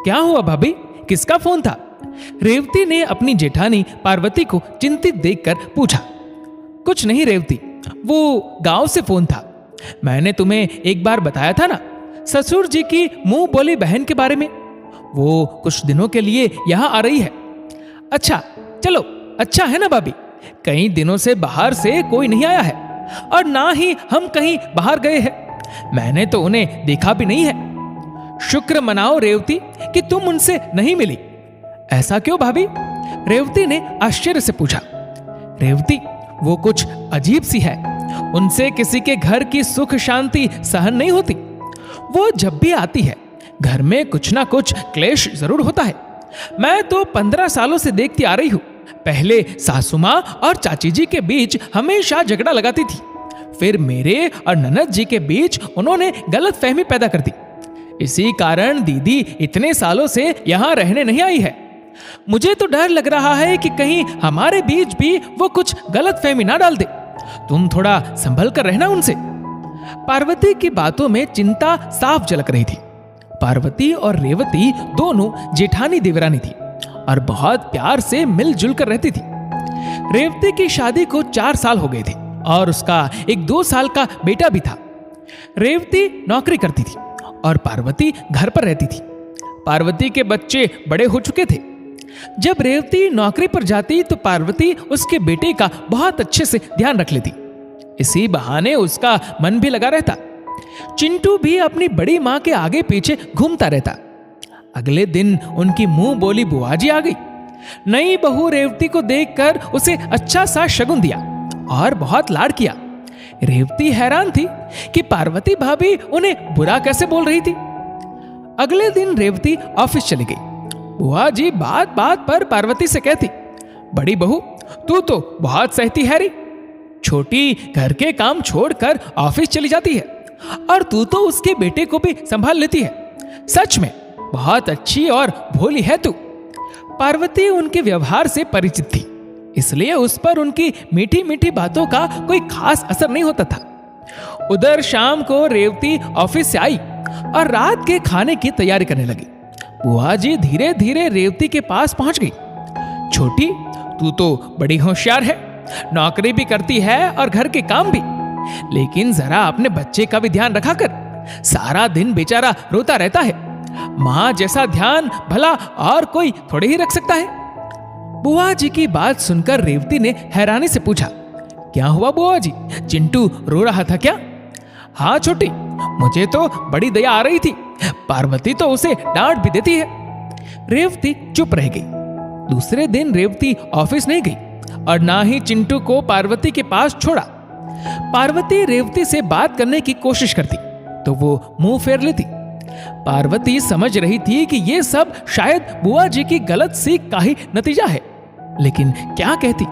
क्या हुआ भाभी, किसका फोन था? रेवती ने अपनी जेठानी पार्वती को चिंतित देखकर पूछा। कुछ नहीं रेवती, वो गांव से फोन था। मैंने तुम्हें एक बार बताया था ना, ससुर जी की मुंह बोली बहन के बारे में। वो कुछ दिनों के लिए यहाँ आ रही है। अच्छा चलो, अच्छा है ना भाभी, कई दिनों से बाहर से कोई नहीं आया है और ना ही हम कहीं बाहर गए हैं। मैंने तो उन्हें देखा भी नहीं है। शुक्र मनाओ रेवती कि तुम उनसे नहीं मिली। ऐसा क्यों भाभी? रेवती ने आश्चर्य से पूछा। रेवती, वो कुछ अजीब सी है। उनसे किसी के घर की सुख शांति सहन नहीं होती। वो जब भी आती है घर में कुछ ना कुछ क्लेश जरूर होता है। मैं तो 15 सालों से देखती आ रही हूं। पहले सासू मां और चाची जी के बीच हमेशा झगड़ा लगाती थी, फिर मेरे और ननद जी के बीच उन्होंने गलत फहमी पैदा कर दी। इसी कारण दीदी इतने सालों से यहां रहने नहीं आई है। मुझे तो डर लग रहा है कि कहीं हमारे बीच भी वो कुछ गलत फहमी ना डाल दे। तुम थोड़ा संभल कर रहना उनसे। पार्वती की बातों में चिंता साफ झलक रही थी। पार्वती और रेवती दोनों जेठानी देवरानी थी और बहुत प्यार से मिलजुल कर रहती थी। रेवती की शादी को 4 साल हो गए थे और उसका एक 2 साल का बेटा भी था। रेवती नौकरी करती थी और पार्वती घर पर रहती थी। पार्वती के बच्चे बड़े हो चुके थे। जब रेवती नौकरी पर जाती तो पार्वती उसके बेटे का बहुत अच्छे से ध्यान रख लेती। इसी बहाने उसका मन भी लगा रहता। चिंटू भी अपनी बड़ी मां के आगे पीछे घूमता रहता। अगले दिन उनकी मुंह बोली बुआजी आ गई। नई बहू रेवती को देखकर उसे अच्छा सा शगुन दिया और बहुत लाड किया। रेवती हैरान थी कि पार्वती भाभी उन्हें बुरा कैसे बोल रही थी। अगले दिन रेवती ऑफिस चली गई। बुआ जी बात बात पर पार्वती से कहती, बड़ी बहू तू तो बहुत सहती है री। छोटी घर के काम छोड़कर ऑफिस चली जाती है और तू तो उसके बेटे को भी संभाल लेती है। सच में बहुत अच्छी और भोली है तू। पार्वती उनके व्यवहार से परिचित थी, इसलिए उस पर उनकी मीठी मीठी बातों का कोई खास असर नहीं होता था। उधर शाम को रेवती ऑफिस से आई और रात के खाने की तैयारी करने लगी। बुआ जी धीरे धीरे रेवती के पास पहुंच गई। छोटी, तू तो बड़ी होशियार है, नौकरी भी करती है और घर के काम भी, लेकिन जरा अपने बच्चे का भी ध्यान रखा कर। सारा दिन बेचारा रोता रहता है। मां जैसा ध्यान भला और कोई थोड़े ही रख सकता है। बुआ जी की बात सुनकर रेवती ने हैरानी से पूछा, क्या हुआ बुआ जी, चिंटू रो रहा था क्या? हाँ छोटी, मुझे तो बड़ी दया आ रही थी। पार्वती तो उसे डांट भी देती है। रेवती चुप रह गई। दूसरे दिन रेवती ऑफिस नहीं गई और ना ही चिंटू को पार्वती के पास छोड़ा। पार्वती रेवती से बात करने की कोशिश करती तो वो मुंह फेर लेती। पार्वती समझ रही थी कि ये सब शायद बुआ जी की गलत सीख का ही नतीजा है, लेकिन क्या कहती।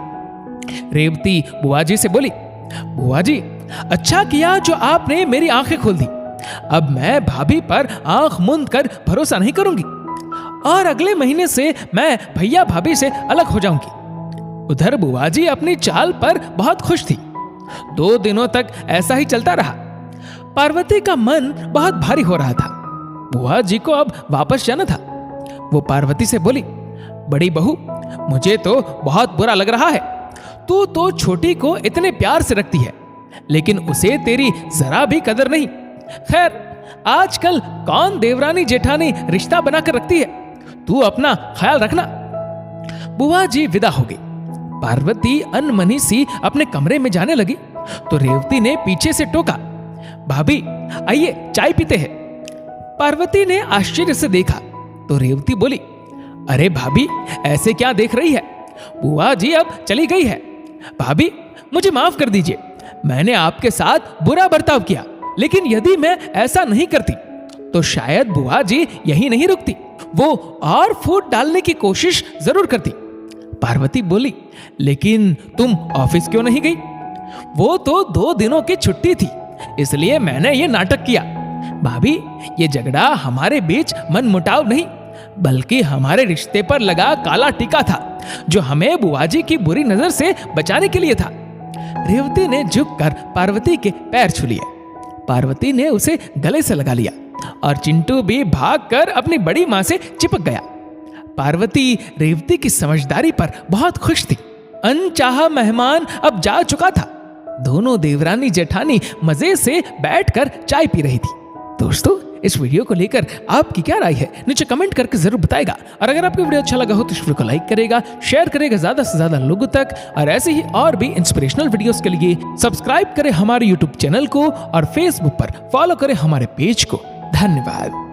रेवती बुआ जी से बोली, बुआ जी अच्छा किया जो आपने मेरी आंखें खोल दी। अब मैं भाभी पर आंख मूंद कर भरोसा नहीं करूंगी और अगले महीने से मैं भैया भाभी से अलग हो जाऊंगी। उधर बुआ जी अपनी चाल पर बहुत खुश थी। 2 दिनों तक ऐसा ही चलता रहा। पार्वती का मन बहुत भारी हो रहा था। बुआ जी को अब वापस जाना था। वो पार्वती से बोली, बड़ी बहू मुझे तो बहुत बुरा लग रहा है। तू तो छोटी को इतने प्यार से रखती है, लेकिन उसे तेरी जरा भी कदर नहीं। खैर, आजकल कौन देवरानी जेठानी रिश्ता बनाकर रखती है। तू अपना ख्याल रखना। बुआ जी विदा हो गई। पार्वती अनमनी सी अपने कमरे में जाने लगी तो रेवती ने पीछे से टोका, भाभी आइए चाय पीते हैं। पार्वती ने आश्चर्य से देखा तो रेवती बोली, अरे भाभी ऐसे क्या देख रही है, बुआ जी अब चली गई है। भाभी मुझे माफ कर दीजिए, मैंने आपके साथ बुरा बर्ताव किया, लेकिन यदि मैं ऐसा नहीं करती तो शायद बुआ जी यहीं नहीं रुकती, वो और फूट डालने की कोशिश जरूर करती। पार्वती बोली, लेकिन तुम ऑफिस क्यों नहीं गई? वो तो 2 दिनों की छुट्टी थी, इसलिए मैंने ये नाटक किया। भाभी ये झगड़ा हमारे बीच मनमुटाव नहीं, बल्कि हमारे रिश्ते पर लगा काला टीका था, जो हमें बुआजी की बुरी नजर से बचाने के लिए था। रेवती ने झुककर पार्वती के पैर छू लिए। पार्वती ने उसे गले से लगा लिया और चिंटू भी भागकर अपनी बड़ी माँ से चिपक गया। पार्वती रेवती की समझदारी पर बहुत खुश थी। अनचाहा मेहमान अब जा चुका था। दोनों देवरानी जेठानी मजे से बैठकर चाय पी रही थी। दोस्तों, इस वीडियो को लेकर आपकी क्या राय है नीचे कमेंट करके जरूर बताएगा। और अगर आपको वीडियो अच्छा लगा हो तो इस वीडियो को लाइक करेगा, शेयर करेगा ज्यादा से ज्यादा लोगों तक। और ऐसे ही और भी इंस्पिरेशनल वीडियोस के लिए सब्सक्राइब करें हमारे यूट्यूब चैनल को और फेसबुक पर फॉलो करें हमारे पेज को। धन्यवाद।